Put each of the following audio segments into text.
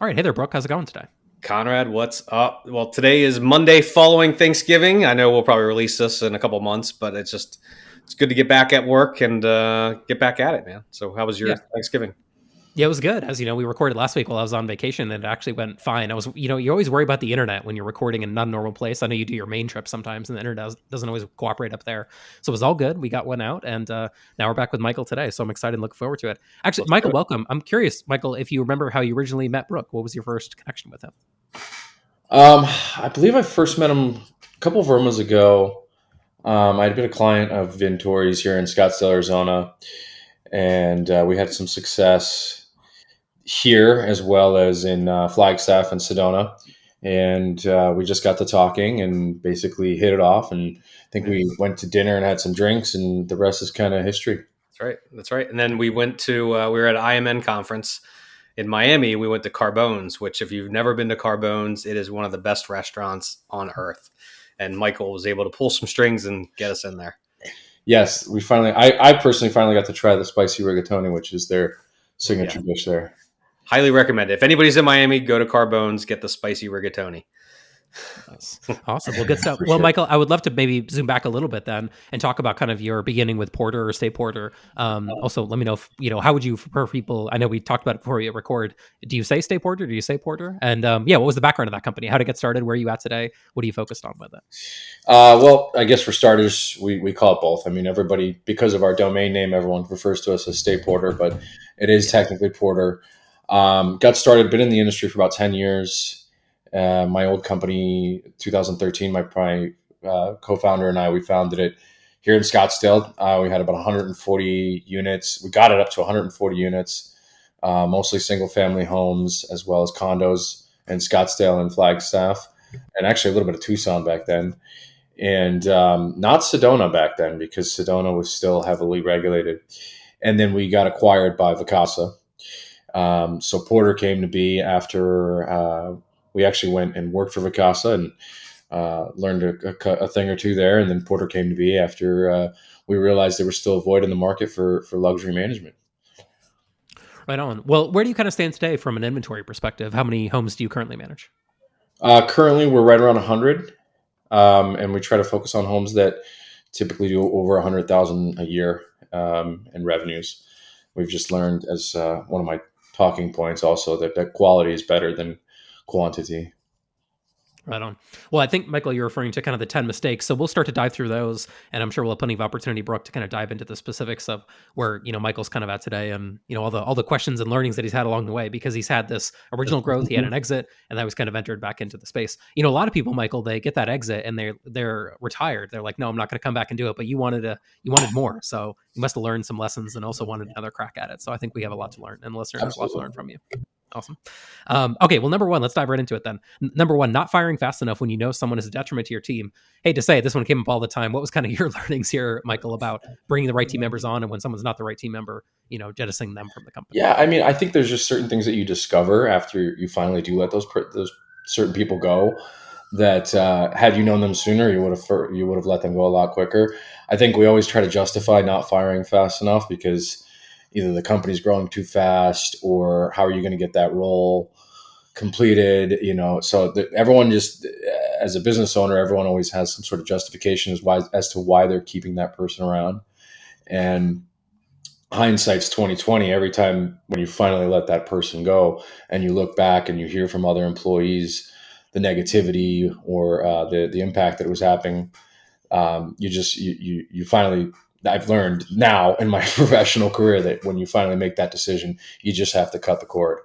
right. Hey there, Brooke. How's it going today? Conrad, what's up? Well, today is Monday following Thanksgiving. I know we'll probably release this in a couple months, but it's good to get back at work and get back at it, man. So, how was your Yeah. Thanksgiving? Yeah, it was good. As you know, we recorded last week while I was on vacation and it actually went fine. You always worry about the internet when you're recording in a non-normal place. I know you do your main trip sometimes and the internet doesn't always cooperate up there. So it was all good. We got one out and now we're back with Michael today. So I'm excited and looking forward to it. Actually, Let's do Michael, it. welcome. I'm curious, Michael, if you remember how you originally met Brooke. What was your first connection with him? I believe I first met him a couple of Vermas ago. I'd been a client of Vintory's here in Scottsdale, Arizona, and we had some success here as well as in Flagstaff and Sedona. And we just got to talking and basically hit it off. And I think we went to dinner and had some drinks, and the rest is kind of history. That's right. That's right. And then we went to we were at IMN conference in Miami. We went to Carbone's, which if you've never been to Carbone's, it is one of the best restaurants on earth. And Michael was able to pull some strings and get us in there. Yes, I personally finally got to try the spicy rigatoni, which is their signature dish there. Highly recommend it. If anybody's in Miami, go to Carbone's, get the spicy rigatoni. Awesome. Well, good stuff. For Well, sure. Michael, I would love to maybe zoom back a little bit then and talk about kind of your beginning with Porter or Stay Porter. Also, let me know if, how would you prefer people? I know we talked about it before we record. Do you say Stay Porter? Do you say Porter? And what was the background of that company? How to get started? Where are you at today? What are you focused on with it? Well, I guess for starters, we call it both. I mean, everybody, because of our domain name, everyone refers to us as Stay Porter, but it is technically Porter. Got started, been in the industry for about 10 years. My old company, 2013, my co-founder and I, we founded it here in Scottsdale. We had about 140 units. We got it up to 140 units, mostly single family homes, as well as condos in Scottsdale and Flagstaff, and actually a little bit of Tucson back then. And not Sedona back then, because Sedona was still heavily regulated. And then we got acquired by Vacasa. So Porter came to be after we actually went and worked for Vacasa and learned a thing or two there. And then Porter came to be after we realized there was still a void in the market for luxury management. Right on. Well, where do you kind of stand today from an inventory perspective? How many homes do you currently manage? Currently, we're right around 100, and we try to focus on homes that typically do over 100,000 a year in revenues. We've just learned, as one of my talking points, also that quality is better than quantity. Right on. Well, I think, Michael, you're referring to kind of the 10 mistakes. So we'll start to dive through those. And I'm sure we'll have plenty of opportunity, Brooke, to kind of dive into the specifics of where, Michael's kind of at today and, all the questions and learnings that he's had along the way, because he's had this original growth, he had an exit, and that was kind of entered back into the space. A lot of people, Michael, they get that exit and they're retired. They're like, no, I'm not going to come back and do it. But you wanted more. So you must have learned some lessons and also wanted another crack at it. So I think we have a lot to learn, and the listener has a lot to learn from you. Awesome. Okay, well, number one, let's dive right into it then. Number one, not firing fast enough when you know someone is a detriment to your team. Hate to say it, this one came up all the time. What was kind of your learnings here, Michael, about bringing the right team members on, and when someone's not the right team member, jettisoning them from the company? Yeah, I mean, I think there's just certain things that you discover after you finally do let those certain people go. That had you known them sooner, you would have let them go a lot quicker. I think we always try to justify not firing fast enough because either the company's growing too fast, or how are you going to get that role completed? So everyone just, as a business owner, everyone always has some sort of justification as to why they're keeping that person around. And hindsight's 2020. Every time when you finally let that person go, and you look back and you hear from other employees the negativity or the impact that it was having, you finally. I've learned now in my professional career that when you finally make that decision, you just have to cut the cord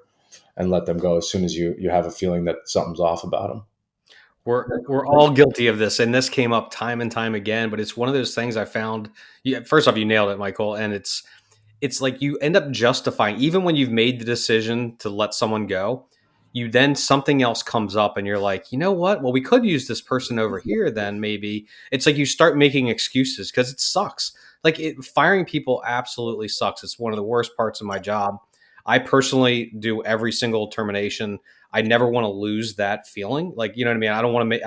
and let them go as soon as you have a feeling that something's off about them. We're all guilty of this, and this came up time and time again. But it's one of those things I found. First off, you nailed it, Michael, and it's like you end up justifying, even when you've made the decision to let someone go, you then something else comes up and you're like, you know what? Well, we could use this person over here. Then maybe it's like you start making excuses because it sucks. Firing people absolutely sucks. It's one of the worst parts of my job. I personally do every single termination. I never want to lose that feeling. You know what I mean? I don't want to make,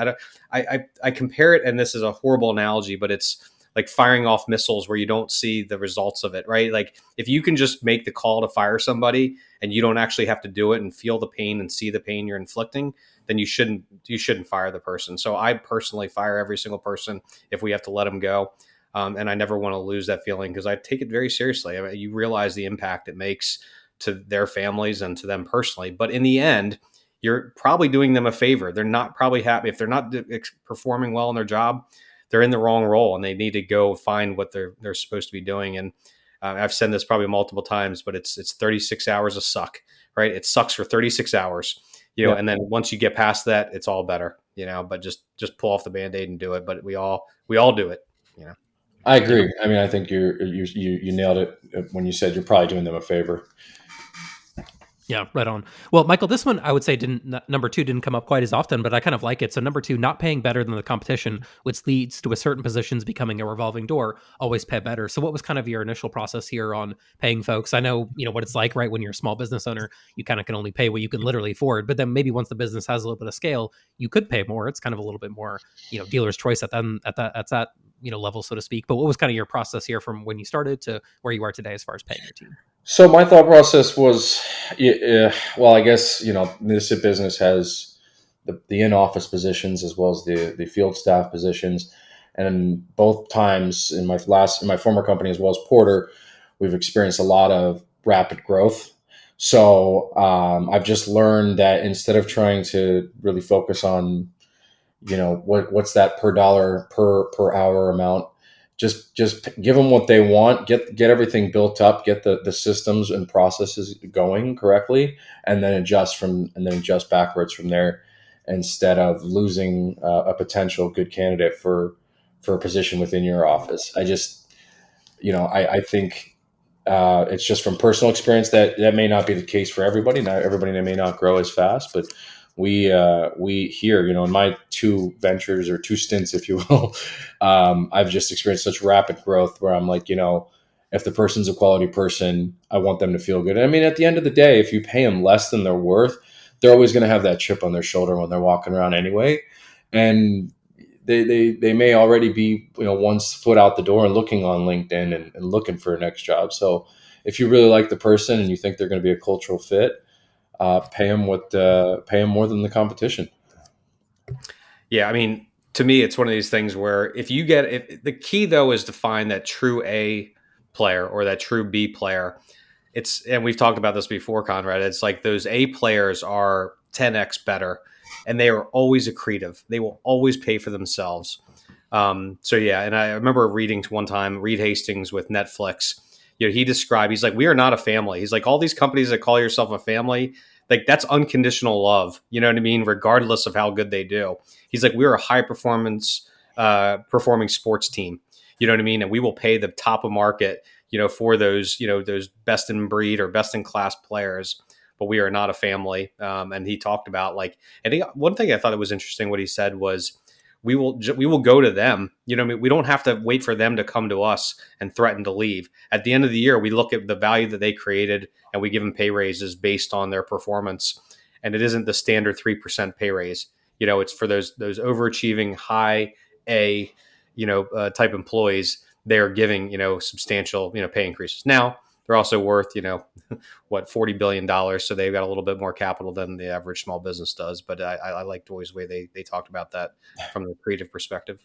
I compare it, and this is a horrible analogy, but it's like firing off missiles where you don't see the results of it, right? Like if you can just make the call to fire somebody and you don't actually have to do it and feel the pain and see the pain you're inflicting, then you shouldn't fire the person. So I personally fire every single person if we have to let them go. And I never want to lose that feeling because I take it very seriously. I mean, you realize the impact it makes to their families and to them personally. But in the end, you're probably doing them a favor. They're not probably happy if they're not performing well in their job. They're in the wrong role and they need to go find what they're supposed to be doing. And I've said this probably multiple times, but it's 36 hours of suck, right? It sucks for 36 hours, and then once you get past that, it's all better, but just pull off the Band-Aid and do it. But we all do it, I agree. I mean, I think you nailed it when you said you're probably doing them a favor. Yeah, right on. Well, Michael, this one I would say number two didn't come up quite as often, but I kind of like it. So number two, not paying better than the competition, which leads to a certain positions becoming a revolving door, always pay better. So what was kind of your initial process here on paying folks? I know, what it's like, right? When you're a small business owner, you kind of can only pay what you can literally afford, but then maybe once the business has a little bit of scale, you could pay more. It's kind of a little bit more, dealer's choice at that level, so to speak. But what was kind of your process here from when you started to where you are today as far as paying your team? So my thought process was, well, I guess, this business has the in-office positions as well as the field staff positions. And both times in my former company as well as Porter, we've experienced a lot of rapid growth. So I've just learned that instead of trying to really focus on, what's that per dollar per hour amount, just give them what they want, get everything built up, get the systems and processes going correctly, and then adjust backwards from there, instead of losing a potential good candidate for a position within your office. I think it's just from personal experience that may not be the case for everybody. Not everybody may not grow as fast, but we here, in my two ventures or two stints, if you will, I've just experienced such rapid growth where I'm like, if the person's a quality person, I want them to feel good. I mean, at the end of the day, if you pay them less than they're worth, they're always going to have that chip on their shoulder when they're walking around anyway. And they may already be, one foot out the door and looking on LinkedIn and looking for a next job. So if you really like the person and you think they're going to be a cultural fit, pay them more than the competition. Yeah, I mean, to me, it's one of these things where if the key though is to find that true A player or that true B player. And we've talked about this before, Conrad. It's like those A players are 10x better, and they are always accretive. They will always pay for themselves. So yeah, and I remember reading one time Reed Hastings with Netflix. He's like, we are not a family. He's like, all these companies that call yourself a family, like that's unconditional love. You know what I mean? Regardless of how good they do. He's like, we're a high performance, performing sports team. You know what I mean? And we will pay the top of market, for those, those best in breed or best in class players, but we are not a family. And he talked about one thing I thought it was interesting. What he said was, we will go to them. I mean, we don't have to wait for them to come to us and threaten to leave. At the end of the year, we look at the value that they created and we give them pay raises based on their performance. And it isn't the standard 3% pay raise. It's for those overachieving high A, type employees. They're giving, substantial, pay increases. Now they're also worth, $40 billion. So they've got a little bit more capital than the average small business does. But I liked always the way they talked about that from the creative perspective.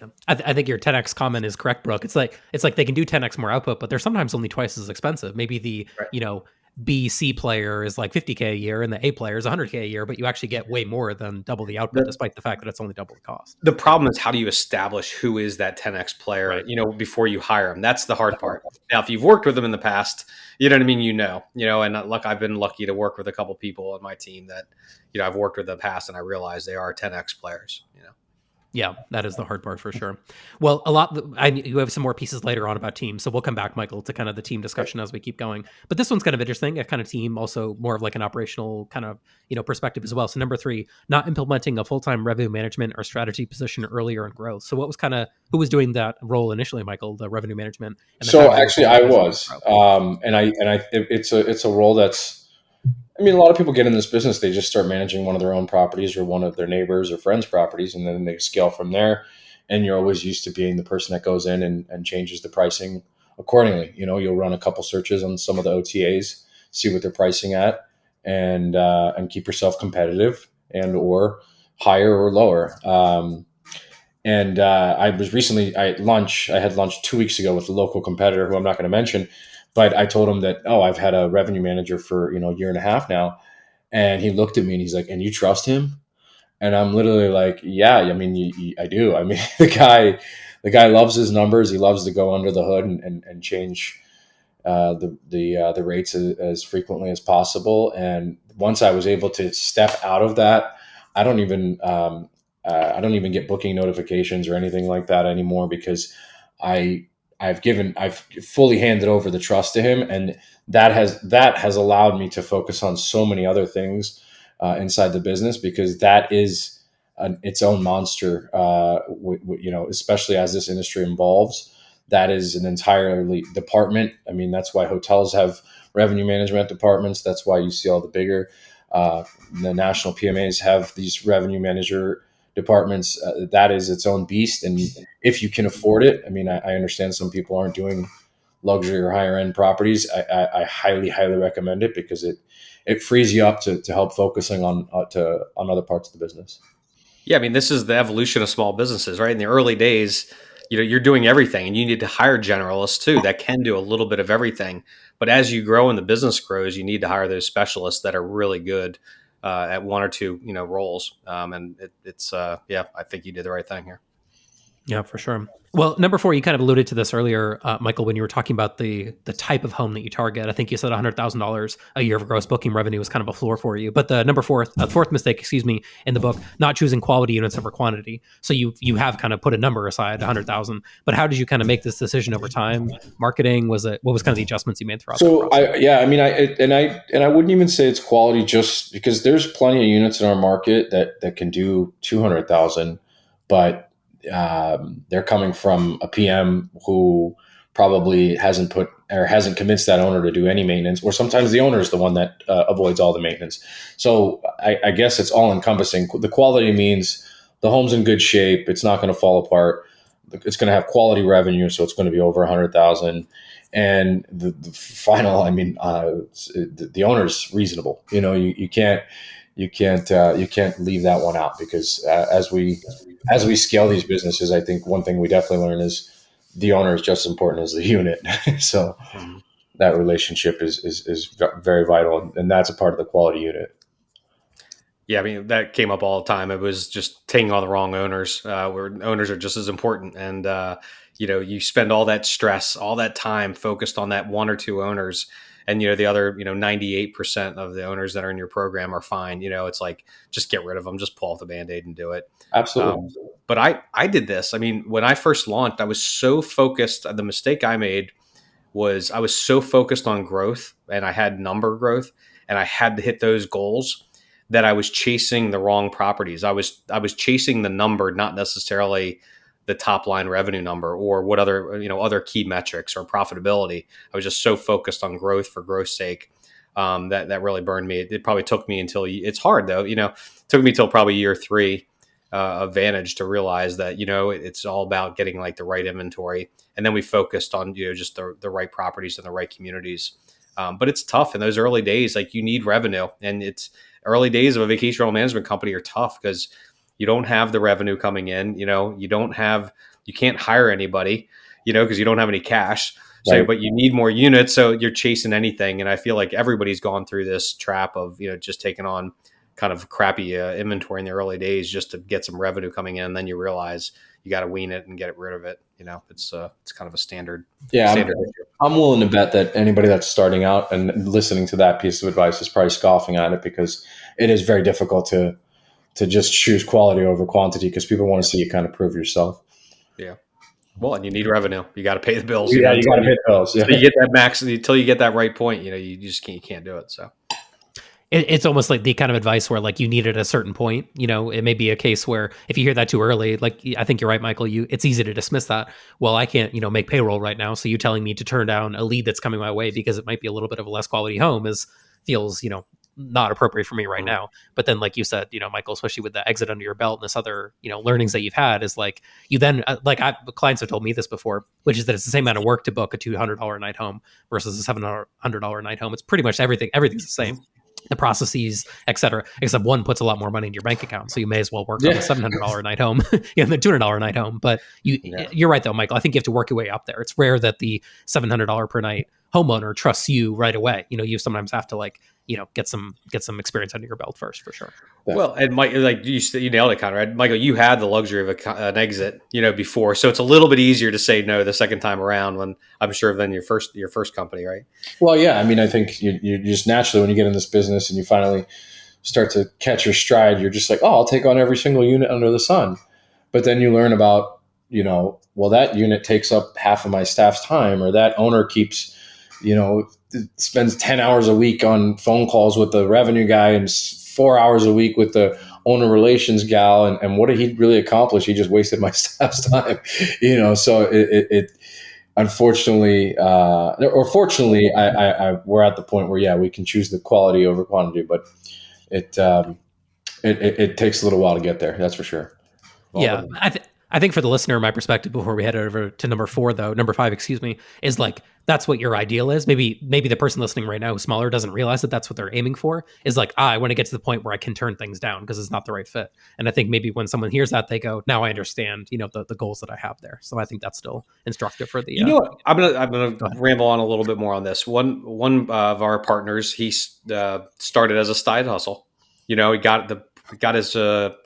Yeah. I think your 10x comment is correct, Brooke. It's like they can do 10x more output, but they're sometimes only twice as expensive. Maybe the, Right. B, C player is like $50K a year and the A player is $100K a year, but you actually get way more than double the output, despite the fact that it's only double the cost. The problem is, how do you establish who is that 10x player, Right. Before you hire them? That's the hard part. Now, if you've worked with them in the past, you know what I mean? And I've been lucky to work with a couple people on my team that, I've worked with in the past and I realize they are 10x players, Yeah, that is the hard part for sure. Well, you have some more pieces later on about teams, so we'll come back, Michael, to kind of the team discussion as we keep going. But this one's kind of interesting, a kind of team, also more of like an operational kind of, perspective as well. So number 3, not implementing a full-time revenue management or strategy position earlier in growth. So who was doing that role initially, Michael, the revenue management? So actually I was, it's a role that's, I mean, a lot of people get in this business, they just start managing one of their own properties or one of their neighbors or friends' properties, and then they scale from there. and you're always used to being the person that goes in and changes the pricing accordingly. You'll run a couple searches on some of the OTAs, see what they're pricing at, and keep yourself competitive and or higher or lower. I had lunch 2 weeks ago with a local competitor who I'm not going to mention, but I told him that, I've had a revenue manager for, a year and a half now. And he looked at me and he's like, and you trust him? And I'm literally like, yeah, I mean, I do. I mean, the guy loves his numbers. He loves to go under the hood and change the rates as frequently as possible. And once I was able to step out of that, I don't even I don't even get booking notifications or anything like that anymore, because I've fully handed over the trust to him, and that has allowed me to focus on so many other things inside the business, because that is its own monster. Especially as this industry evolves, that is an entirely department. I mean, that's why hotels have revenue management departments. That's why you see all the bigger, the national PMAs have these revenue manager departments. That is its own beast. And if you can afford it, I mean, I understand some people aren't doing luxury or higher end properties. I highly, highly recommend it, because it frees you up to help focusing on other parts of the business. Yeah, I mean, this is the evolution of small businesses, right? In the early days, you're doing everything, and you need to hire generalists too that can do a little bit of everything. But as you grow and the business grows, you need to hire those specialists that are really good at one or two, roles. It's I think you did the right thing here. Yeah, for sure. Well, number 4, you kind of alluded to this earlier, Michael, when you were talking about the type of home that you target. I think you said $100,000 a year of gross booking revenue was kind of a floor for you. But the fourth mistake, in the book, not choosing quality units over quantity. So you have kind of put a number aside, 100,000. But how did you kind of make this decision over time? Marketing, what was kind of the adjustments you made throughout the process? I wouldn't even say it's quality, just because there's plenty of units in our market that can do 200,000, but they're coming from a PM who probably hasn't convinced that owner to do any maintenance, or sometimes the owner is the one that avoids all the maintenance. So I guess it's all encompassing. The quality means the home's in good shape. It's not going to fall apart. It's going to have quality revenue. So it's going to be over 100,000. And the final, I mean, the owner's reasonable. You can't leave that one out, because as we scale these businesses, I think one thing we definitely learn is the owner is just as important as the unit. So that relationship is very vital, and that's a part of the quality unit. Yeah, I mean, that came up all the time. It was just taking on the wrong owners, where owners are just as important. And, you spend all that stress, all that time focused on that one or two owners. And, the other, 98% of the owners that are in your program are fine. It's like, just get rid of them, just pull off the Band-Aid and do it. Absolutely. But I did this. I mean, when I first launched, I was so focused. The mistake I made was I was so focused on growth, and I had number growth, and I had to hit those goals, that I was chasing the wrong properties. I was chasing the number, not necessarily the top line revenue number or what other key metrics or profitability. I was just so focused on growth for growth's sake, that really burned me. It probably took me it's hard though, it took me till probably year 3 of Vantage to realize that, it's all about getting like the right inventory. And then we focused on, just the right properties and the right communities. But it's tough in those early days. Like, you need revenue, and it's early days of a vacation rental management company are tough because you don't have the revenue coming in. You can't hire anybody, because you don't have any cash. So, right. But you need more units, so you're chasing anything. And I feel like everybody's gone through this trap of just taking on kind of crappy inventory in the early days just to get some revenue coming in, and then you realize you got to wean it and get rid of it. It's kind of a standard. Yeah, standard I'm willing to bet that anybody that's starting out and listening to that piece of advice is probably scoffing at it, because it is very difficult to just choose quality over quantity, because people want to see you kind of prove yourself. Yeah. Well, and you need revenue. You got to pay the bills. Yeah, you got to pay the bills. Yeah. So you get that max until you get that right point. You just can't do it. So. It's almost like the kind of advice where, like, you need it at a certain point. It may be a case where if you hear that too early, like, I think you're right, Michael, it's easy to dismiss that. Well, I can't, make payroll right now. So you telling me to turn down a lead that's coming my way because it might be a little bit of a less quality home feels, not appropriate for me right Mhm. now. But then, like you said, Michael, especially with the exit under your belt and this other, learnings that you've had, is like you then clients have told me this before, which is that it's the same amount of work to book a $200 a night home versus a $700 a night home. It's pretty much everything's the same. The processes, et cetera, except one puts a lot more money in your bank account. So you may as well work on the Yeah. $700 a night home than the $200 a night home. But Yeah. you're right though, Michael. I think you have to work your way up there. It's rare that the $700 per night homeowner trusts you right away. You sometimes have to get some experience under your belt first, for sure. Well, and Mike, like you nailed it, Conrad. Michael, you had the luxury of an exit, before, so it's a little bit easier to say no the second time around. When I'm sure than your first company, right? Well, yeah. I mean, I think you just naturally, when you get in this business and you finally start to catch your stride, you're just like, oh, I'll take on every single unit under the sun. But then you learn about, well, that unit takes up half of my staff's time, or that owner keeps, spends 10 hours a week on phone calls with the revenue guy and 4 hours a week with the owner relations gal. And what did he really accomplish? He just wasted my staff's time, so it unfortunately, or fortunately, we're at the point where, yeah, we can choose the quality over quantity, but it takes a little while to get there. That's for sure. Yeah, I think for the listener, my perspective before we head over to number 5, excuse me, is like that's what your ideal is. Maybe the person listening right now who's smaller doesn't realize that that's what they're aiming for. Is like, I want to get to the point where I can turn things down because it's not the right fit. And I think maybe when someone hears that, they go, now I understand, the goals that I have there. So I think that's still instructive for the. You know what? I'm gonna Go ahead. ramble on a little bit more on this. One of our partners, he started as a side hustle. He got his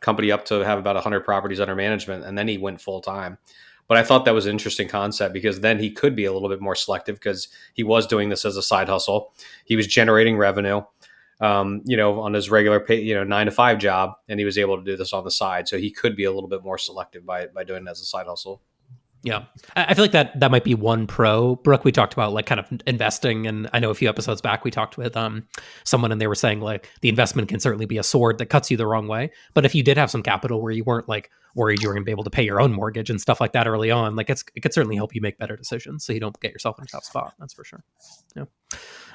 company up to have about 100 properties under management, and then he went full time. But I thought that was an interesting concept because then he could be a little bit more selective because he was doing this as a side hustle. He was generating revenue, on his regular pay, 9 to 5 job, and he was able to do this on the side. So he could be a little bit more selective by doing it as a side hustle. Yeah. I feel like that might be one pro. Brooke, we talked about like kind of investing, and I know a few episodes back we talked with someone and they were saying like the investment can certainly be a sword that cuts you the wrong way. But if you did have some capital where you weren't like worried you were gonna be able to pay your own mortgage and stuff like that early on, like it could certainly help you make better decisions so you don't get yourself in a tough spot. That's for sure. Yeah.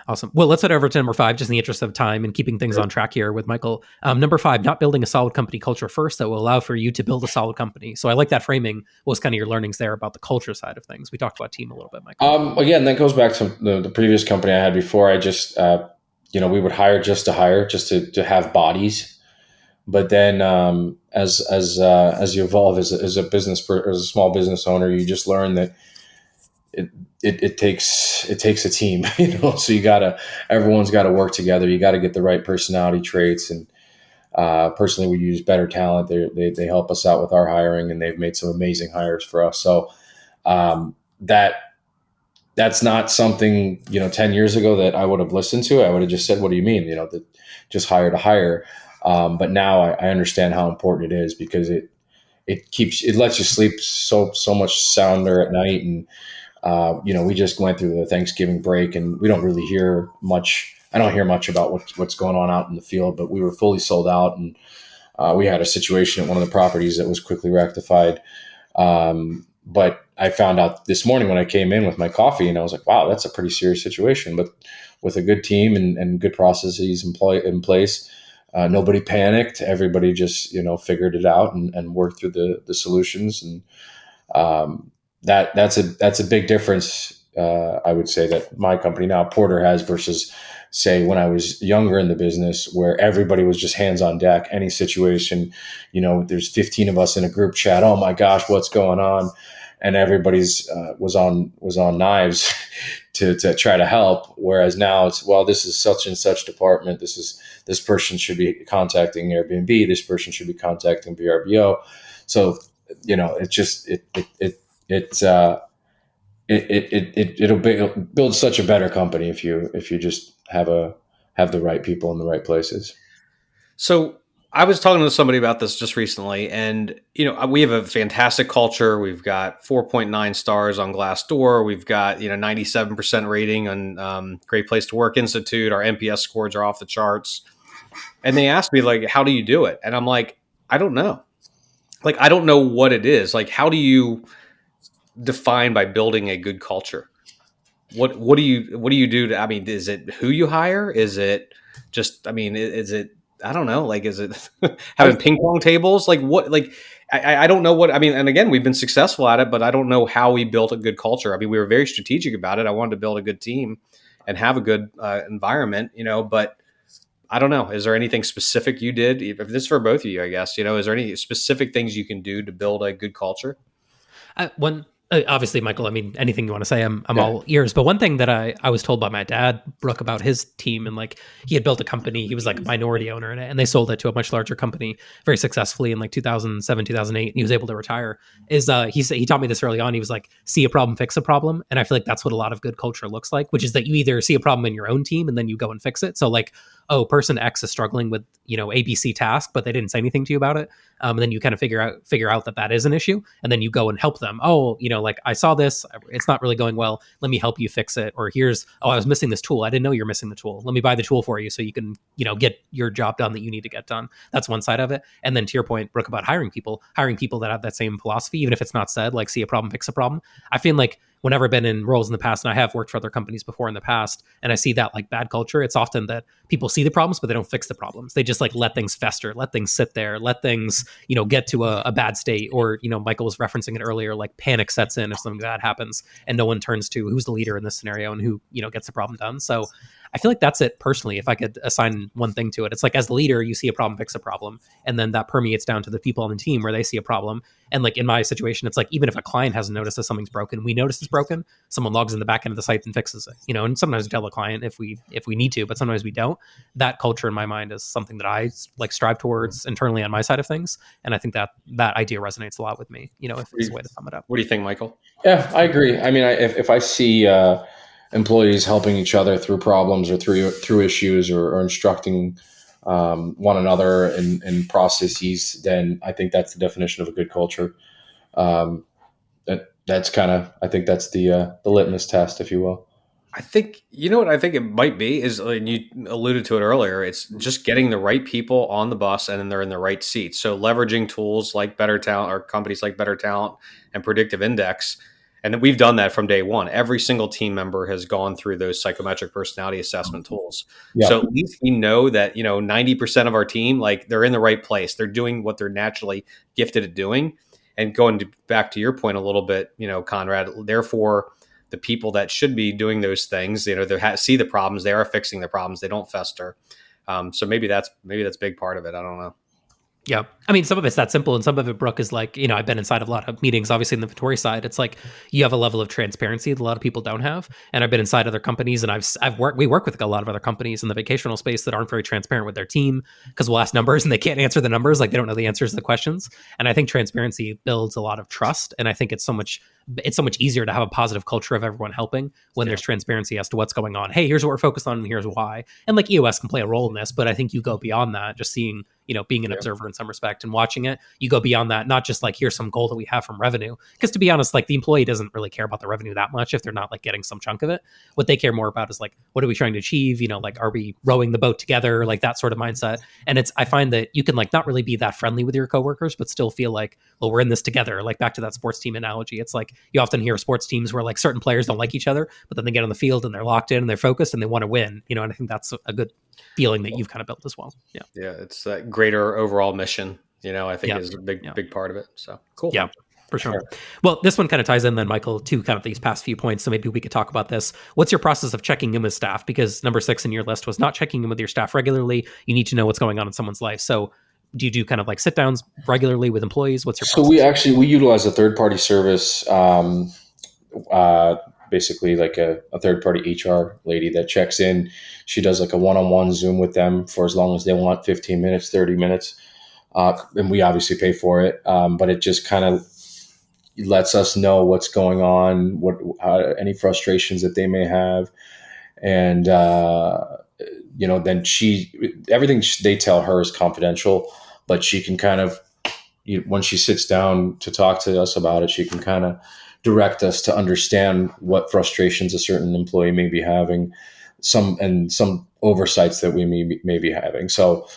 Awesome. Well, let's head over to number 5, just in the interest of time and keeping things on track here with Michael. Number 5, not building a solid company culture first that will allow for you to build a solid company. So I like that framing. What was kind of your learnings there about the culture side of things? We talked about team a little bit, Michael. Again, that goes back to the previous company I had before. I just, we would hire just to hire, just to have bodies. But then, as you evolve as a business as a small business owner, you just learn that it takes a team, so everyone's got to work together. You got to get the right personality traits. And personally, we use Better Talent. They help us out with our hiring, and they've made some amazing hires for us. So that's not something 10 years ago that I would have listened to. I would have just said, "What do you mean? Just hire to hire." But now I understand how important it is because it lets you sleep so much sounder at night. And we just went through the Thanksgiving break, and we don't really hear much. I don't hear much about what's going on out in the field, but we were fully sold out, and we had a situation at one of the properties that was quickly rectified. But I found out this morning when I came in with my coffee, and I was like, wow, that's a pretty serious situation. But with a good team and good processes in place, nobody panicked. Everybody just, figured it out and worked through the solutions. And that's a big difference. I would say that my company now, Porter, has versus, say, when I was younger in the business, where everybody was just hands on deck. Any situation, there's 15 of us in a group chat. Oh my gosh, what's going on? And everybody's was on knives to try to help. Whereas now it's, well, this is such and such department. This person should be contacting Airbnb. This person should be contacting VRBO. So it'll build such a better company if you just have the right people in the right places. So I was talking to somebody about this just recently, and we have a fantastic culture. We've got 4.9 stars on Glassdoor. We've got 97% rating on Great Place to Work Institute. Our NPS scores are off the charts. And they asked me, like, how do you do it? And I'm like, I don't know. Like, I don't know what it is. Like, how do you define by building a good culture? what do you do to, I mean, is it who you hire? Is it just, I mean, is it, I don't know, like, is it having ping pong tables? Like what, like, I don't know what, I mean, and again, we've been successful at it, but I don't know how we built a good culture. I mean, we were very strategic about it. I wanted to build a good team and have a good environment, but I don't know. Is there anything specific you did? If this is for both of you, I guess, is there any specific things you can do to build a good culture? One obviously, Michael, I mean, anything you want to say, I'm Yeah. all ears. But one thing that I was told by my dad, Brooke, about his team, and like he had built a company, he was like a minority owner in it, and they sold it to a much larger company very successfully in like 2007, 2008. And he was able to retire. He taught me this early on. He was like, see a problem, fix a problem, and I feel like that's what a lot of good culture looks like, which is that you either see a problem in your own team and then you go and fix it. So like, oh, person X is struggling with ABC task, but they didn't say anything to you about it. And then you kind of figure out that is an issue, and then you go and help them. Oh, like I saw this, it's not really going well. Let me help you fix it. Or I was missing this tool. I didn't know you're missing the tool. Let me buy the tool for you so you can, get your job done that you need to get done. That's one side of it. And then to your point, Brooke, about hiring people that have that same philosophy, even if it's not said, like see a problem, fix a problem. I feel like whenever I've been in roles in the past, and I have worked for other companies before in the past, and I see that like bad culture, it's often that people see the problems, but they don't fix the problems. They just like let things fester, let things sit there, let things, get to a bad state. Or, Michael was referencing it earlier, like panic sets in if something bad happens and no one turns to who's the leader in this scenario and who, gets the problem done. So I feel like that's it personally. If I could assign one thing to it, it's like as the leader, you see a problem, fix a problem. And then that permeates down to the people on the team where they see a problem. And like in my situation, it's like, even if a client hasn't noticed that something's broken, we notice it's broken, someone logs in the back end of the site and fixes it, and sometimes we tell the client if we need to, but sometimes we don't. That culture in my mind is something that I like strive towards internally on my side of things. And I think that idea resonates a lot with me, if it's a way to sum it up. What do you think, Michael? Yeah, I agree. I mean, if I see employees helping each other through problems or through issues or instructing one another in processes, then I think that's the definition of a good culture. That's kind of, I think that's the litmus test, if you will. I think, what I think it might be is, and you alluded to it earlier, it's just getting the right people on the bus and then they're in the right seats. So leveraging tools like Better Talent or companies like Better Talent and Predictive Index. And then we've done that from day one. Every single team member has gone through those psychometric personality assessment tools. Yeah. So at least we know that, 90% of our team, like they're in the right place. They're doing what they're naturally gifted at doing. And back to your point a little bit, Conrad, therefore, the people that should be doing those things, they see the problems, they are fixing the problems, they don't fester. So maybe that's a big part of it. I don't know. Yeah. I mean, some of it's that simple, and some of it, Brooke, is like, I've been inside of a lot of meetings, obviously in the Vintory side. It's like you have a level of transparency that a lot of people don't have. And I've been inside other companies, and we work with a lot of other companies in the vacational space that aren't very transparent with their team, because we'll ask numbers and they can't answer the numbers. Like they don't know the answers to the questions. And I think transparency builds a lot of trust. And I think it's so much easier to have a positive culture of everyone helping when there's transparency as to what's going on. Hey, here's what we're focused on and here's why. And like EOS can play a role in this, but I think you go beyond that, just seeing, being an observer in some respect and watching it. You go beyond that, not just like, here's some goal that we have from revenue. Because to be honest, like the employee doesn't really care about the revenue that much if they're not like getting some chunk of it. What they care more about is like, what are we trying to achieve? Like, are we rowing the boat together? Like that sort of mindset. And I find that you can like not really be that friendly with your coworkers, but still feel like, well, we're in this together. Like back to that sports team analogy. It's like, you often hear sports teams where like certain players don't like each other, but then they get on the field and they're locked in and they're focused and they want to win, and I think that's a good feeling that you've kind of built as well. Yeah. Yeah. It's that greater overall mission, I think is a big part of it. So cool. Yeah, for sure. Well, this one kind of ties in then, Michael, to kind of these past few points. So maybe we could talk about this. What's your process of checking in with staff? Because number 6 in your list was not checking in with your staff regularly. You need to know what's going on in someone's life. So do you do kind of like sit downs regularly with employees? What's your process? So we utilize a third-party service, basically like a third-party HR lady that checks in. She does like a one-on-one Zoom with them for as long as they want, 15 minutes, 30 minutes. And we obviously pay for it. But it just kind of lets us know what's going on, any frustrations that they may have. And, then everything they tell her is confidential, but she can kind of, when she sits down to talk to us about it, she can kind of direct us to understand what frustrations a certain employee may be having, some oversights that we may be having. So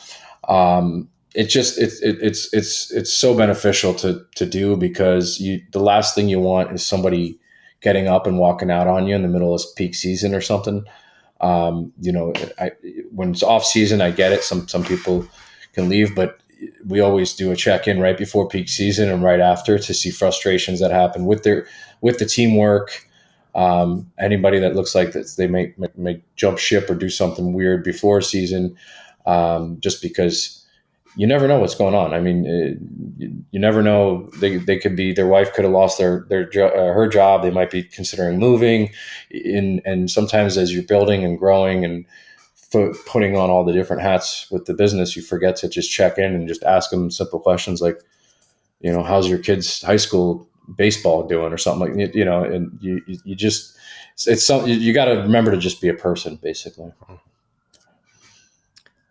it's so beneficial to do, because the last thing you want is somebody getting up and walking out on you in the middle of peak season or something. When it's off season, I get it. Some people can leave, but we always do a check-in right before peak season and right after to see frustrations that happen with the teamwork. Anybody that looks like that they may jump ship or do something weird before season, just because you never know what's going on. I mean, you never know. They could be, their wife could have lost her job. They might be considering moving and sometimes as you're building and growing and putting on all the different hats with the business, you forget to just check in and just ask them simple questions like, how's your kid's high school baseball doing or something like, and you just, it's something you got to remember to just be a person basically.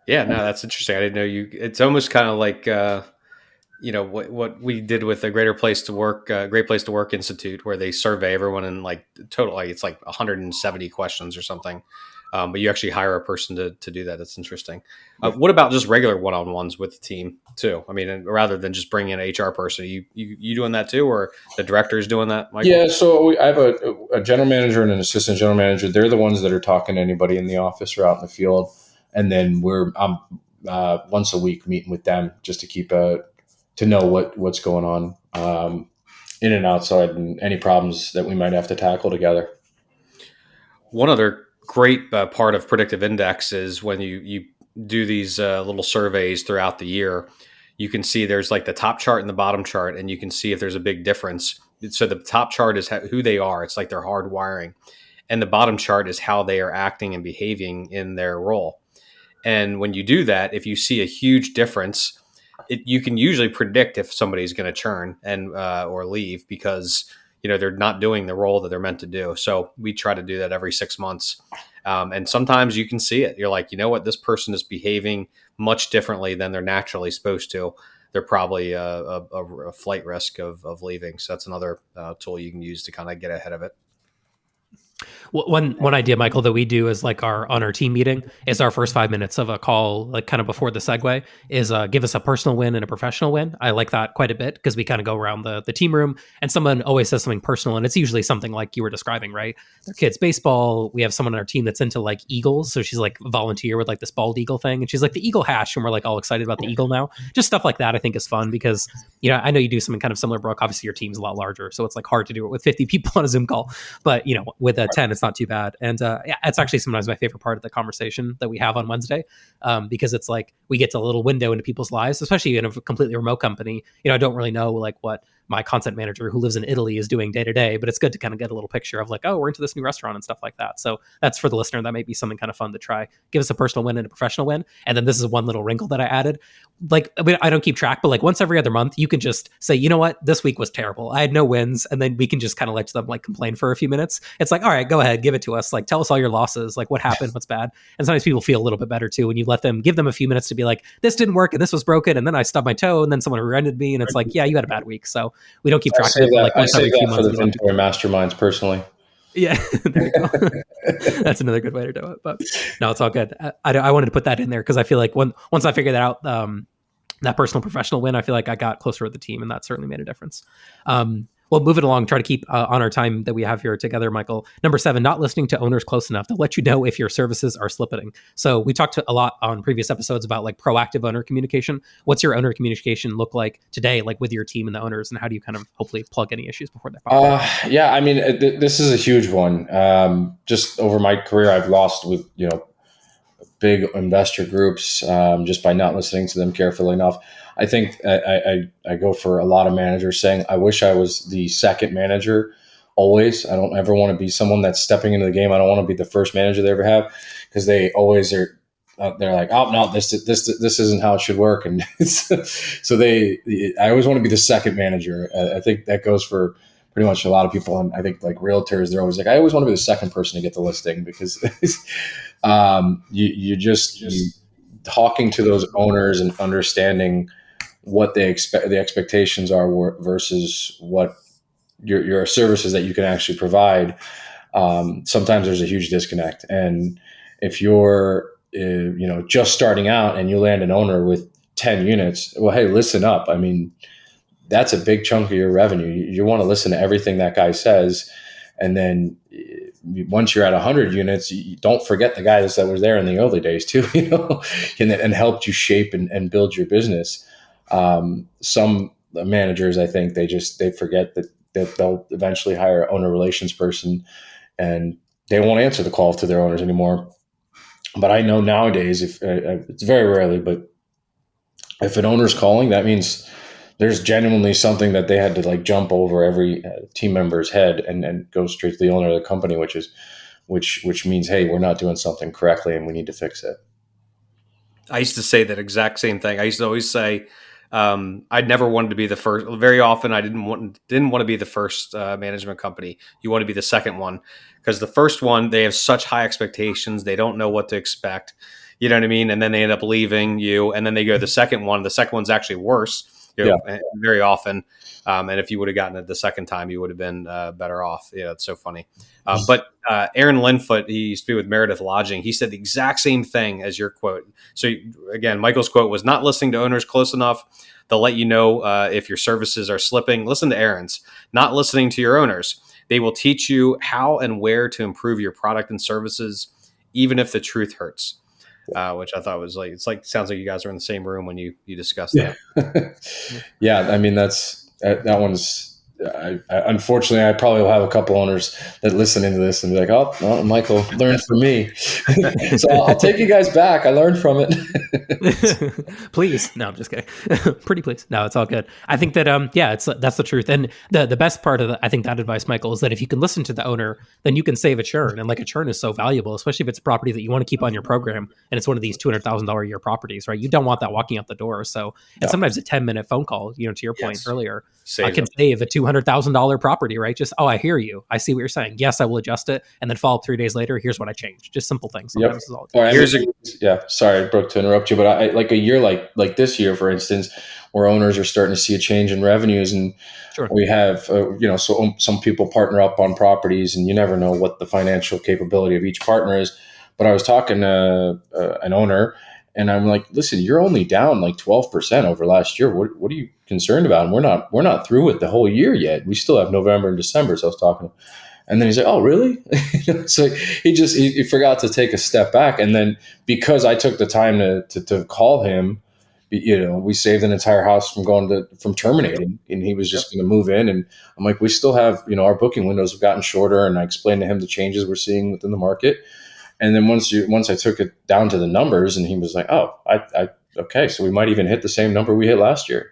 Yeah, no, that's interesting. I didn't know you. It's almost kind of like, what we did with the Great Place to Work Institute, where they survey everyone and like total, like it's like 170 questions or something. But you actually hire a person to do that. That's interesting. What about just regular one-on-ones with the team too? I mean, rather than just bringing in an HR person, you doing that too, or the director is doing that, Michael? Yeah. So I have a general manager and an assistant general manager. They're the ones that are talking to anybody in the office or out in the field. And then I'm once a week meeting with them just to keep to know what's going on in and outside and any problems that we might have to tackle together. One other great part of Predictive Index is when you do these little surveys throughout the year, you can see there's like the top chart and the bottom chart, and you can see if there's a big difference. So the top chart is who they are. It's like their hard wiring. And the bottom chart is how they are acting and behaving in their role. And when you do that, if you see a huge difference, you can usually predict if somebody's going to churn and or leave because they're not doing the role that they're meant to do. So we try to do that every 6 months, and sometimes you can see it. You're like, you know what, this person is behaving much differently than they're naturally supposed to. They're probably a flight risk of leaving. So that's another tool you can use to kind of get ahead of it. One idea, Michael, that we do is like on our team meeting is our first 5 minutes of a call, like kind of before the segue, is give us a personal win and a professional win. I like that quite a bit because we kind of go around the team room and someone always says something personal, and it's usually something like you were describing, right? Their kids' baseball. We have someone on our team that's into like eagles, so she's like a volunteer with like this bald eagle thing, and she's like the eagle hash, and we're like all excited about the eagle now. Just stuff like that I think is fun because I know you do something kind of similar, Brooke. Obviously your team's a lot larger, so it's like hard to do it with 50 people on a Zoom call, but with a 10 it's not too bad. And it's actually sometimes my favorite part of the conversation that we have on Wednesday, because it's like we get to a little window into people's lives, especially in a completely remote company. I don't really know like what my content manager who lives in Italy is doing day to day, but it's good to kind of get a little picture of like, oh, we're into this new restaurant and stuff like that. So that's for the listener. That may be something kind of fun to try. Give us a personal win and a professional win. And then this is one little wrinkle that I added. Like, I don't keep track, but like once every other month, you can just say, you know what, this week was terrible. I had no wins. And then we can just kind of let them like complain for a few minutes. It's like, all right, go ahead, give it to us. Like, tell us all your losses, like what happened, what's bad. And sometimes people feel a little bit better too when you give them a few minutes to be like, this didn't work and this was broken. And then I stubbed my toe and then someone rear-ended me. And it's like, yeah, you had a bad week. So we don't keep track of it. Like I say that for the Vintory masterminds personally. Yeah, there you go. That's another good way to do it. But no, it's all good. I wanted to put that in there because I feel like once I figured that out, that personal professional win, I feel like I got closer with the team, and that certainly made a difference. Well, move it along. Try to keep on our time that we have here together, Michael. Number 7, not listening to owners close enough to let you know if your services are slipping. So we talked a lot on previous episodes about like proactive owner communication. What's your owner communication look like today, like with your team and the owners, and how do you kind of hopefully plug any issues before they pop up? Yeah, I mean, this is a huge one. Just over my career, I've lost with big investor groups just by not listening to them carefully enough. I think I go for a lot of managers saying, I wish I was the second manager always. I don't ever want to be someone that's stepping into the game. I don't want to be the first manager they ever have, because they always are. They're like, oh no, this isn't how it should work, and so I always want to be the second manager. I think that goes for pretty much a lot of people, and I think like realtors, they're always like, I always want to be the second person to get the listing, because you talking to those owners and understanding what they expect, the expectations are versus what your services that you can actually provide. Sometimes there's a huge disconnect, and if you're just starting out and you land an owner with 10 units, well, hey, listen up. I mean, that's a big chunk of your revenue. You want to listen to everything that guy says And then once you're at 100 units, you don't forget the guys that was there in the early days too, and helped you shape and build your business. Some managers, I think they forget that they'll eventually hire an owner relations person, and they won't answer the call to their owners anymore. But I know nowadays, if it's very rarely, but if an owner's calling, that means there's genuinely something that they had to like jump over every team member's head and go straight to the owner of the company, which means, hey, we're not doing something correctly and we need to fix it. I used to say that exact same thing. I used to always say, I'd never wanted to be the first. Very often, I didn't want to be the first management company. You want to be the second one, because the first one, they have such high expectations. They don't know what to expect. You know what I mean? And then they end up leaving you, and then they go to the second one. The second one's actually worse. Very often. And if you would have gotten it the second time, you would have been better off. Yeah, it's so funny. But Aaron Linfoot, he used to be with Meredith Lodging. He said the exact same thing as your quote. So again, Michael's quote was, not listening to owners close enough. They'll let you know if your services are slipping. Listen to Aaron's. Not listening to your owners. They will teach you how and where to improve your product and services, even if the truth hurts. Which I thought was sounds like you guys are in the same room when you discussed that. Yeah, I mean that one's. Unfortunately, I probably will have a couple owners that listen into this and be like, "Oh, well, Michael learned from me." So I'll take you guys back. I learned from it. Please, no, I'm just kidding. Pretty please, no, it's all good. I think that that's the truth. And the best part of I think that advice, Michael, is that if you can listen to the owner, then you can save a churn. And like a churn is so valuable, especially if it's a property that you want to keep on your program, and it's one of these $200,000 a year properties, right? You don't want that walking out the door. So, and sometimes a 10-minute phone call, to your point earlier, I can save a $200,000 property, right? Just, I hear you. I see what you're saying. Yes, I will adjust it. And then follow up 3 days later. Here's what I changed. Just simple things. Sometimes is all sorry, Brooke, to interrupt you, but I like a year like this year, for instance, where owners are starting to see a change in revenues, and we have, so some people partner up on properties, and you never know what the financial capability of each partner is. But I was talking to an owner, and I'm like, listen, you're only down like 12% over last year. What are you concerned about? And we're not through with the whole year yet. We still have November and December. So I was talking to him. And then he's like, oh, really? So he forgot to take a step back. And then because I took the time to call him, we saved an entire house from terminating, and he was just going to move in. And I'm like, we still have, our booking windows have gotten shorter. And I explained to him the changes we're seeing within the market. And then once I took it down to the numbers, and he was like, oh, okay, so we might even hit the same number we hit last year.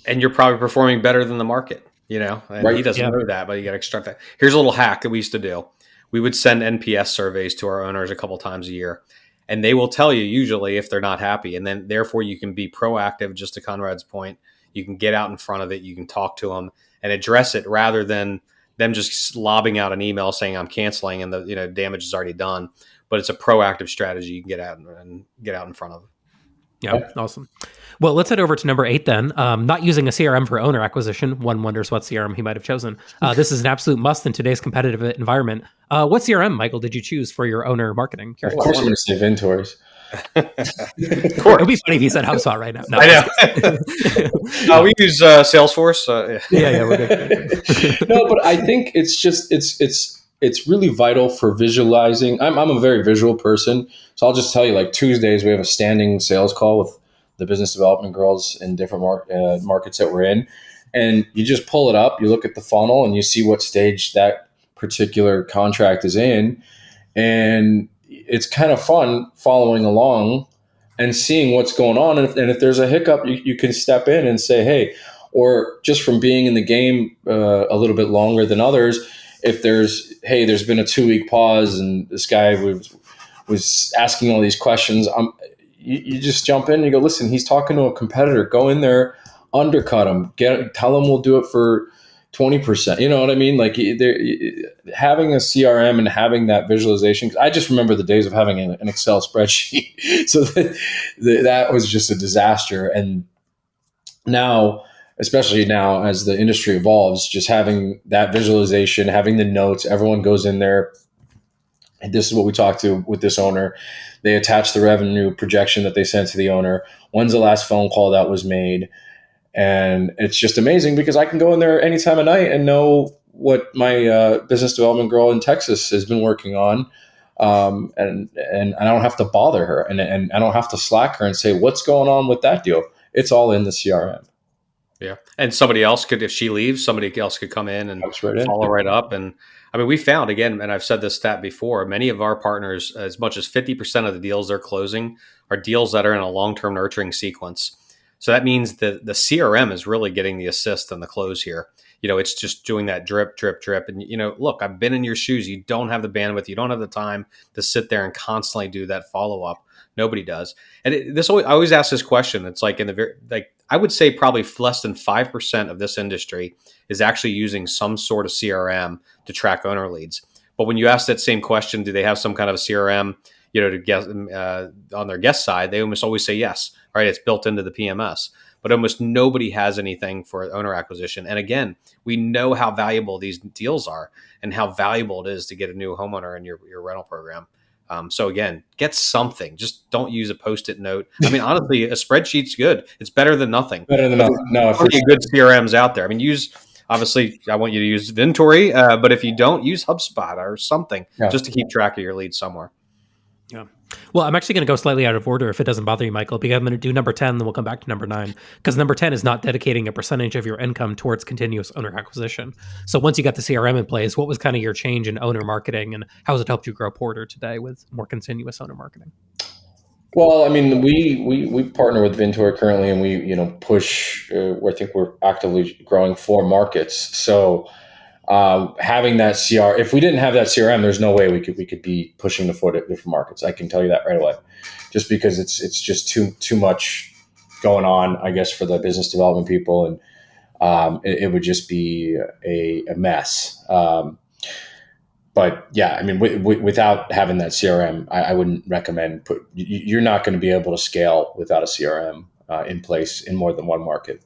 And you're probably performing better than the market, and right. He doesn't know that, but you got to extract that. Here's a little hack that we used to do. We would send NPS surveys to our owners a couple times a year, and they will tell you usually if they're not happy. And then therefore you can be proactive, just to Conrad's point. You can get out in front of it. You can talk to them and address it rather than them just lobbing out an email saying I'm canceling and the damage is already done. But it's a proactive strategy you can get out in front of. Yeah, awesome. Well, let's head over to number 8 then. Not using a CRM for owner acquisition. One wonders what CRM he might have chosen. This is an absolute must in today's competitive environment. What CRM, Michael, did you choose for your owner marketing? Of course, I'm going to say Vintory's. It would be funny if you said HubSpot right now. No, I know. We use Salesforce. Yeah, we're good. No, but I think it's really vital for visualizing. I'm a very visual person, so I'll just tell you, like Tuesdays we have a standing sales call with the business development girls in different markets that we're in, and you just pull it up, you look at the funnel, and you see what stage that particular contract is in, and it's kind of fun following along and seeing what's going on. And if there's a hiccup, you can step in and say, hey, or just from being in the game a little bit longer than others, if there's been a 2-week pause and this guy was asking all these questions, you just jump in and you go, listen, he's talking to a competitor. Go in there, undercut him, tell him we'll do it for 20%. You know what I mean? Like having a CRM and having that visualization. I just remember the days of having an Excel spreadsheet. So that was just a disaster. And now, especially now as the industry evolves, just having that visualization, having the notes, everyone goes in there. And this is what we talked to with this owner. They attach the revenue projection that they sent to the owner. When's the last phone call that was made? And it's just amazing because I can go in there any time of night and know what my business development girl in Texas has been working on. And I don't have to bother her, and I don't have to slack her and say, what's going on with that deal? It's all in the CRM. Yeah. And somebody else could, if she leaves, somebody else could come in and Right in. follow right up. And I mean, we found again, and I've said this stat before, many of our partners, as much as 50% of the deals they're closing are deals that are in a long-term nurturing sequence. So that means that the CRM is really getting the assist and the close here. It's just doing that drip, drip, drip. And, look, I've been in your shoes. You don't have the bandwidth. You don't have the time to sit there and constantly do that follow-up. Nobody does. And I always ask this question. It's like I would say probably less than 5% of this industry is actually using some sort of CRM to track owner leads. But when you ask that same question, do they have some kind of a CRM, to guess on their guest side? They almost always say yes. Right? It's built into the PMS. But almost nobody has anything for owner acquisition. And again, we know how valuable these deals are and how valuable it is to get a new homeowner in your rental program. So again, get something. Just don't use a Post-it note. I mean, honestly, a spreadsheet's good. It's better than nothing. Better than nothing. No, plenty of good CRMs out there. I mean, obviously, I want you to use Vintory, but if you don't, use HubSpot or something just to keep track of your leads somewhere. Yeah. Well, I'm actually going to go slightly out of order if it doesn't bother you, Michael, because I'm going to do number 10, then we'll come back to number 9. Because number 10 is not dedicating a percentage of your income towards continuous owner acquisition. So once you got the CRM in place, what was kind of your change in owner marketing, and how has it helped you grow Porter today with more continuous owner marketing? Well, I mean, we partner with Vintory currently, and we push. I think we're actively growing 4 markets. So having that if we didn't have that CRM, there's no way we could be pushing the foot at different markets. I can tell you that right away, just because it's just too much going on, I guess, for the business development people, and it would just be a mess. But yeah, I mean, without having that CRM, I wouldn't recommend you're not going to be able to scale without a CRM in place in more than one market.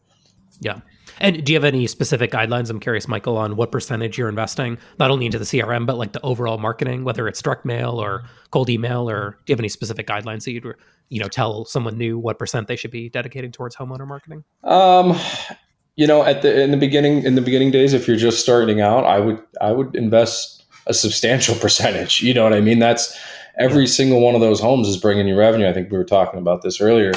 Yeah. And do you have any specific guidelines? I'm curious, Michael, on what percentage you're investing, not only into the CRM, but like the overall marketing, whether it's direct mail or cold email, or do you have any specific guidelines that you'd, tell someone new what percent they should be dedicating towards homeowner marketing? In the beginning days, if you're just starting out, I would invest a substantial percentage. You know what I mean? That's every single one of those homes is bringing you revenue. I think we were talking about this earlier.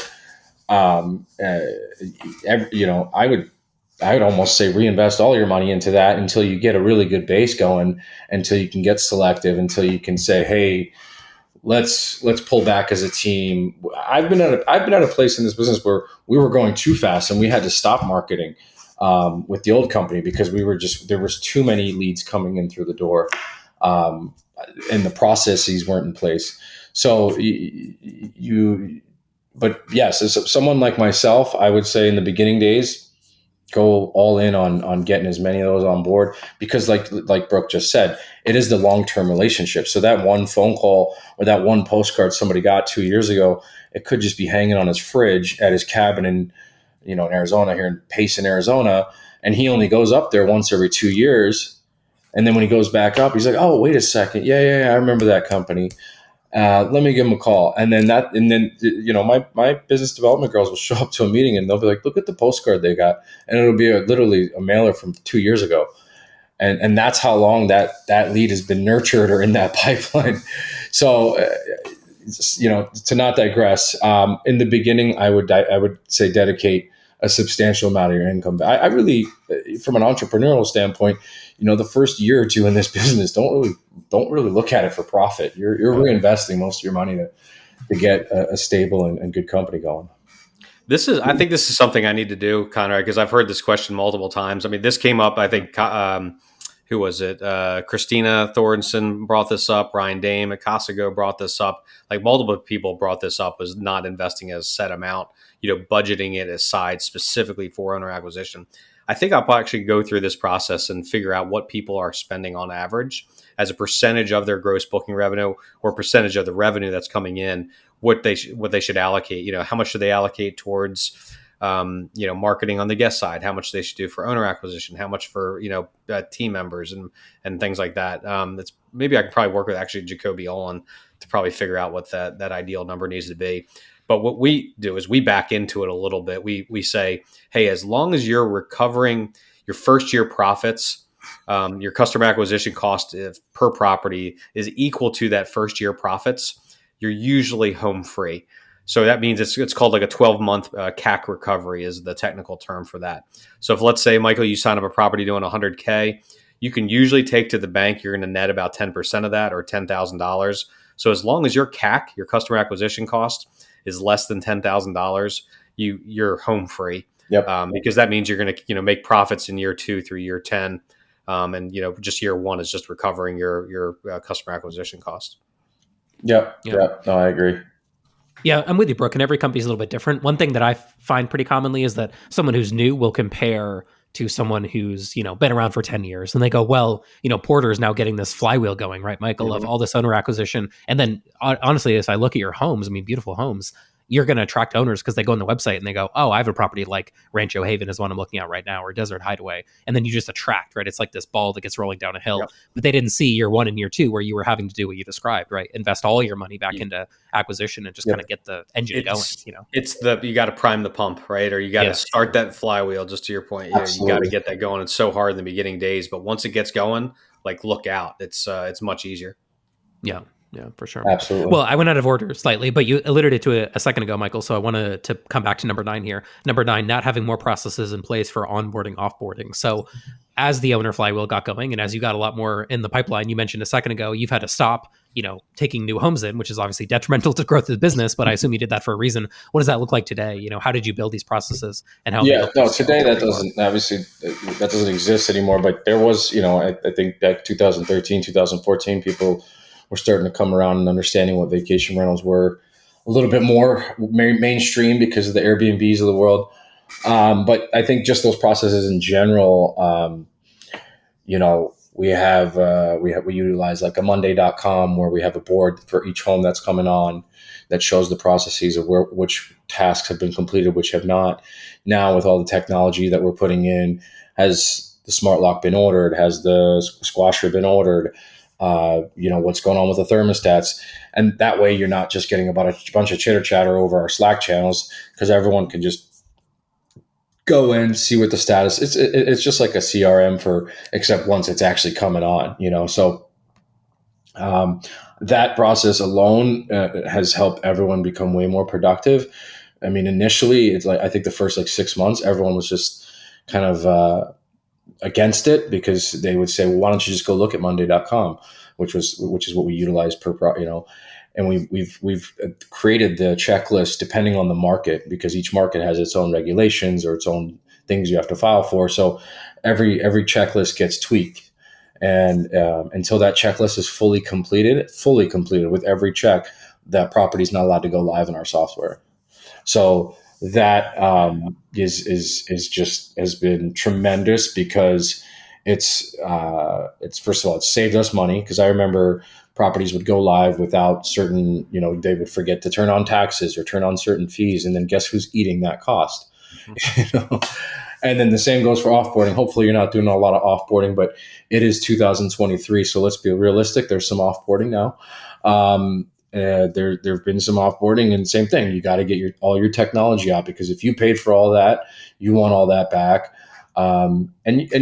I would almost say reinvest all your money into that until you get a really good base going, until you can get selective, until you can say, hey, let's pull back as a team. I've been at a place in this business where we were going too fast and we had to stop marketing with the old company because there was too many leads coming in through the door, and the processes weren't in place. So but yes, as someone like myself, I would say in the beginning days, go all in on getting as many of those on board, because like Brooke just said, it is the long-term relationship. So that one phone call or that one postcard somebody got 2 years ago, it could just be hanging on his fridge at his cabin in Arizona, here in Payson, Arizona. And he only goes up there once every 2 years. And then when he goes back up, he's like, oh, wait a second. Yeah. I remember that company. Let me give them a call. And then my business development girls will show up to a meeting and they'll be like, look at the postcard they got. And it'll be literally a mailer from 2 years ago. And that's how long that lead has been nurtured or in that pipeline. So, to not digress, in the beginning, I would say dedicate a substantial amount of your income. I really, from an entrepreneurial standpoint, the first year or two in this business, don't really look at it for profit. You're reinvesting most of your money to get a stable and good company going. I think this is something I need to do, Conrad, because I've heard this question multiple times. I mean, this came up, I think, who was it? Christina Thornton brought this up. Ryan Dame at Casago brought this up. Like multiple people brought this up, was not investing a set amount, budgeting it aside specifically for owner acquisition. I think I'll actually go through this process and figure out what people are spending on average as a percentage of their gross booking revenue or percentage of the revenue that's coming in, what they should allocate. How much should they allocate towards marketing on the guest side, how much they should do for owner acquisition, how much for, team members and things like that. That's maybe I could probably work with actually Jacoby Olin to probably figure out what that ideal number needs to be. But what we do is we back into it a little bit. We say, hey, as long as you're recovering your first year profits your customer acquisition cost per property is equal to that first year profits, you're usually home free. So that means it's called like a 12-month CAC recovery is the technical term for that. So if, let's say, Michael, you sign up a property doing $100K, you can usually take to the bank, you're going to net about 10% of that, or $10,000. So as long as your CAC, your customer acquisition cost, is less than $10,000, you're home free. Yep. Because that means you're going to make profits in year 2 through year 10, and just year 1 is just recovering your customer acquisition cost. Yep. No, I agree. Yeah, I'm with you, Brooke, and every company's a little bit different. One thing that I find pretty commonly is that someone who's new will compare to someone who's, been around for 10 years. And they go, well, Porter is now getting this flywheel going, right, Michael, of all this owner acquisition. And then honestly, as I look at your homes, beautiful homes, you're going to attract owners because they go on the website and they go, oh, I have a property like Rancho Haven is one I'm looking at right now, or Desert Hideaway. And then you just attract, right? It's like this ball that gets rolling down a hill. Yep. But they didn't see year 1 and year 2 where you were having to do what you described, right? Invest all your money back into acquisition and just kind of get the engine going, It's you got to prime the pump, right? Or you got to start that flywheel, just to your point. You got to get that going. It's so hard in the beginning days, but once it gets going, like, look out. It's much easier. Yeah. Yeah, for sure. Absolutely. Well, I went out of order slightly, but you alluded to a second ago, Michael. So I wanted to come back to number 9 here. Number 9, not having more processes in place for onboarding, offboarding. So as the owner flywheel got going, and as you got a lot more in the pipeline, you mentioned a second ago, you've had to stop, taking new homes in, which is obviously detrimental to growth of the business. But I assume you did that for a reason. What does that look like today? How did you build these processes and how? Yeah, no, today that doesn't exist anymore. But there was, I think back 2013, 2014, people were starting to come around and understanding what vacation rentals were a little bit more mainstream because of the Airbnbs of the world. But I think just those processes in general, we utilize like a Monday.com where we have a board for each home that's coming on that shows the processes of which tasks have been completed, which have not. Now with all the technology that we're putting in, has the smart lock been ordered? Has the squasher been ordered? What's going on with the thermostats. And that way you're not just getting about a bunch of chitter chatter over our Slack channels, because everyone can just go in, see what the status is. It's just like a CRM except once it's actually coming on, so that process alone has helped everyone become way more productive. Initially it's like, I think the first 6 months, everyone was just kind of, against it, because they would say, well, why don't you just go look at Monday.com, which is what we utilize and we've created the checklist depending on the market, because each market has its own regulations or its own things you have to file for. So every checklist gets tweaked, and until that checklist is fully completed with every check, that property is not allowed to go live in our software. So that is just has been tremendous, because it's first of all, it's saved us money, because I remember properties would go live without certain, they would forget to turn on taxes or turn on certain fees, and then guess who's eating that cost? And then the same goes for offboarding. Hopefully you're not doing a lot of offboarding, but it is 2023, so let's be realistic. There's some offboarding now. There have been some offboarding, and same thing. You got to get all your technology out, because if you paid for all that, you want all that back, and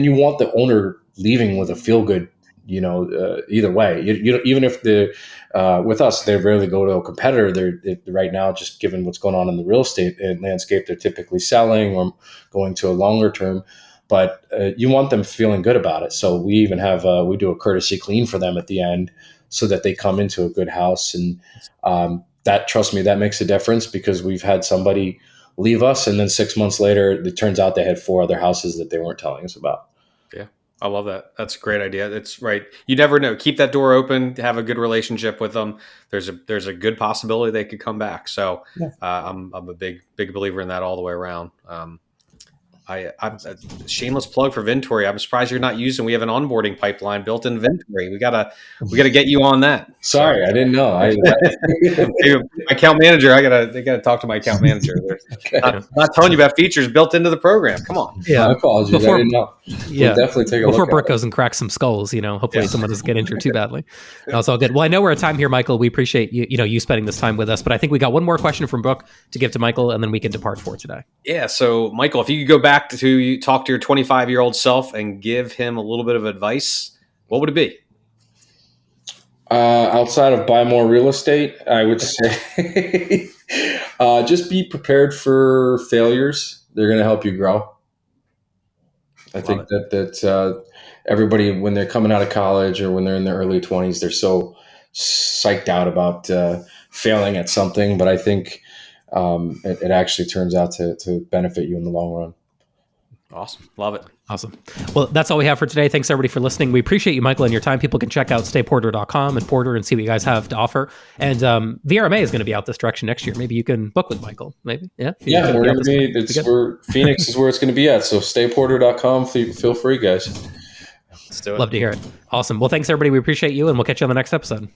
you want the owner leaving with a feel good. Either way, even if with us, they rarely go to a competitor. They're right now, just given what's going on in the real estate landscape, they're typically selling or going to a longer term. But you want them feeling good about it. So we even have we do a courtesy clean for them at the end, so that they come into a good house. And that, trust me, that makes a difference, because we've had somebody leave us, and then 6 months later, it turns out they had 4 other houses that they weren't telling us about. Yeah, I love that. That's a great idea. That's right. You never know. Keep that door open, have a good relationship with them. There's a good possibility they could come back. So I'm a big believer in that all the way around. I'm a shameless plug for Vintory. I'm surprised you're not using. We have an onboarding pipeline built in Vintory. We gotta get you on that. Sorry, I didn't know. My account manager. They gotta talk to my account manager. They're not telling you about features built into the program. Come on. Yeah, my apologies. I didn't know. We'll definitely take a look. Before Brooke goes and cracks some skulls, hopefully someone doesn't get injured too badly. No, it's all good. Well, I know we're at time here, Michael. We appreciate you spending this time with us. But I think we got one more question from Brooke to give to Michael, and then we can depart for today. Yeah. So, Michael, if you could go back back to talk to your 25-year-old self and give him a little bit of advice, what would it be? Outside of buy more real estate, I would say just be prepared for failures. They're going to help you grow. I think that everybody, when they're coming out of college or when they're in their early 20s, they're so psyched out about failing at something. But I think it actually turns out to benefit you in the long run. Awesome. Love it. Awesome. Well, that's all we have for today. Thanks everybody for listening. We appreciate you, Michael, and your time. People can check out stayporter.com and Porter and see what you guys have to offer. And VRMA is going to be out this direction next year. Maybe you can book with Michael. Maybe. Yeah. Yeah, we're going to be, Phoenix is where it's going to be at. So stayporter.com. Feel free, guys. Let's do it. Love to hear it. Awesome. Well, thanks everybody. We appreciate you, and we'll catch you on the next episode.